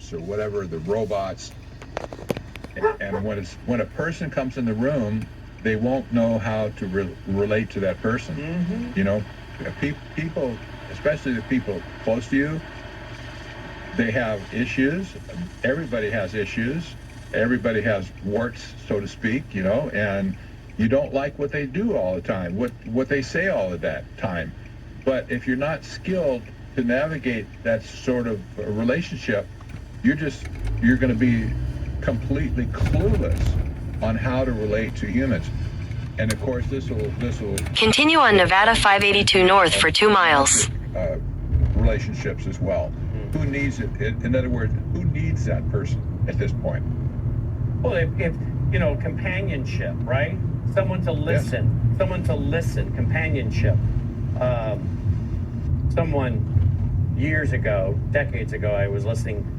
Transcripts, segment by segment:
bots or whatever, the robots. And when a person comes in the room, they won't know how to relate to that person. Mm-hmm. You know, people, especially the people close to you, they have issues. Everybody has issues. Everybody has warts, so to speak, you know, and you don't like what they do all the time, what they say all of that time. But if you're not skilled to navigate that sort of relationship, you're going to be completely clueless on how to relate to humans. And of course, this will continue on Nevada 582 North for 2 miles. Relationships as well. Who needs it? In other words, who needs that person at this point? Well, if you know, companionship, right? Someone to listen. Yes. Someone to listen. Companionship. Someone years ago, decades ago, I was listening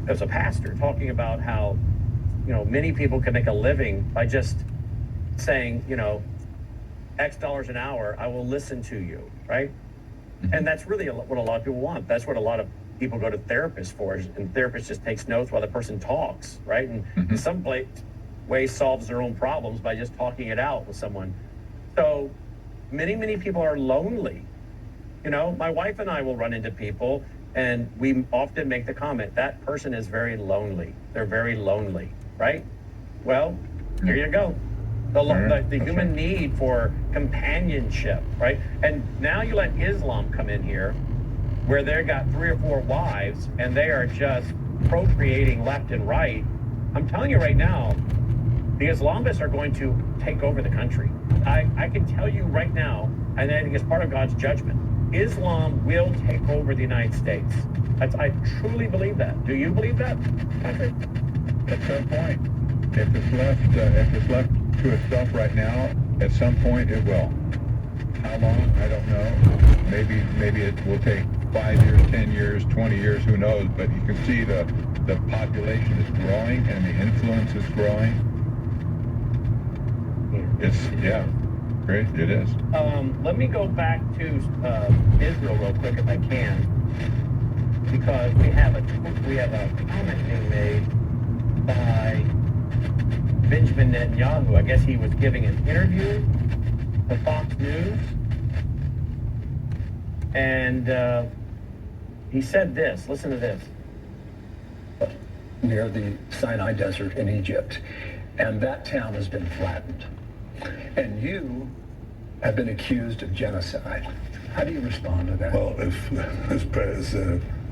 as a pastor talking about how, you know, many people can make a living by just saying, you know, X dollars an hour, I will listen to you, right? Mm-hmm. And that's really what a lot of people want. That's what a lot of people go to therapists for, and the therapist just takes notes while the person talks, right? And mm-hmm. in some way solves their own problems by just talking it out with someone. So many people are lonely. You know, my wife and I will run into people, and we often make the comment, that person is very lonely. They're very lonely, right? Well, here you go. The human need for companionship, right? And now you let Islam come in here, where they got 3 or 4 wives, and they are just procreating left and right. I'm telling you right now, the Islamists are going to take over the country. I can tell you right now, and I think it's part of God's judgment, Islam will take over the United States. I truly believe that. Do you believe that, Patrick? At some point, if it's left to itself right now, at some point it will. How long? I don't know. Maybe it will take 5 years, 10 years, 20 years, who knows? But you can see the population is growing and the influence is growing. Great, it is. Let me go back to Israel real quick if I can, because we have a comment being made by Benjamin Netanyahu. I guess he was giving an interview to Fox News, and he said this. Listen to this. Near the Sinai Desert in Egypt, and that town has been flattened. And you have been accused of genocide. How do you respond to that? Well, as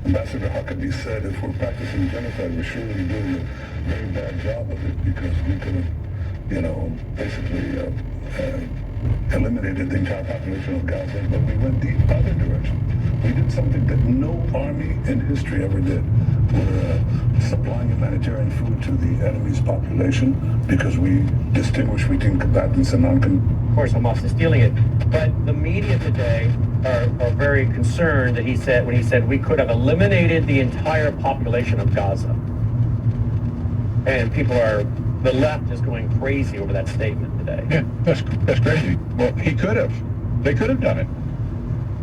Ambassador Huckabee said, if we're practicing genocide, we're surely doing a very bad job of it, because we could have, you know, basically eliminated the entire population of Gaza, but we went the other direction. We did something that no army in history ever did. We're supplying humanitarian food to the enemy's population because we distinguish between combatants and non-combatants. Of course, Hamas is stealing it. But the media today are very concerned that when he said we could have eliminated the entire population of Gaza. And the left is going crazy over that statement today. Yeah, that's crazy. Well, he could have. They could have done it.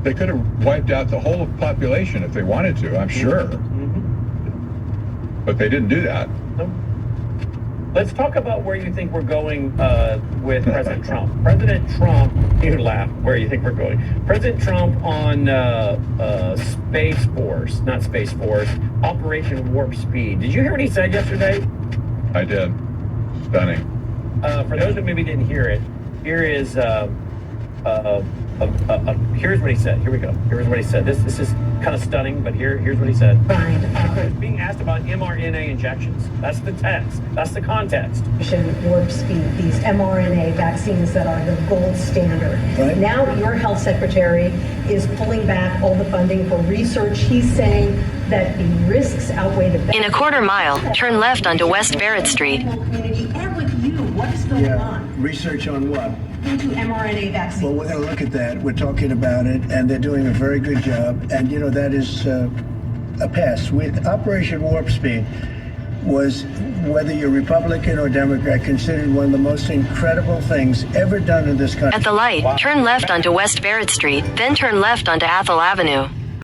They could have wiped out the whole population if they wanted to, I'm sure. Mm-hmm. But they didn't do that. Nope. Let's talk about where you think we're going with President Trump. President Trump, you laugh, where you think we're going. President Trump on Space Force, not Space Force, Operation Warp Speed. Did you hear what he said yesterday? I did. Stunning. For those who maybe didn't hear it, here is here's what he said. Here we go. Here's what he said. This is kind of stunning, but here's what he said. Being asked about mRNA injections. That's the text. That's the context. Warp speed, these mRNA vaccines that are the gold standard. Right. Now your health secretary is pulling back all the funding for research. He's saying that the risks outweigh the benefits. In a quarter mile, turn left onto West Barrett Street. And with you, what is going on? Research on what? Into mRNA vaccines. Well, we're going to look at that. We're talking about it, and they're doing a very good job. And, you know, that is a pass. With Operation Warp Speed was, whether you're Republican or Democrat, considered one of the most incredible things ever done in this country. At the light, turn left onto West Barrett Street, then turn left onto Athol Avenue.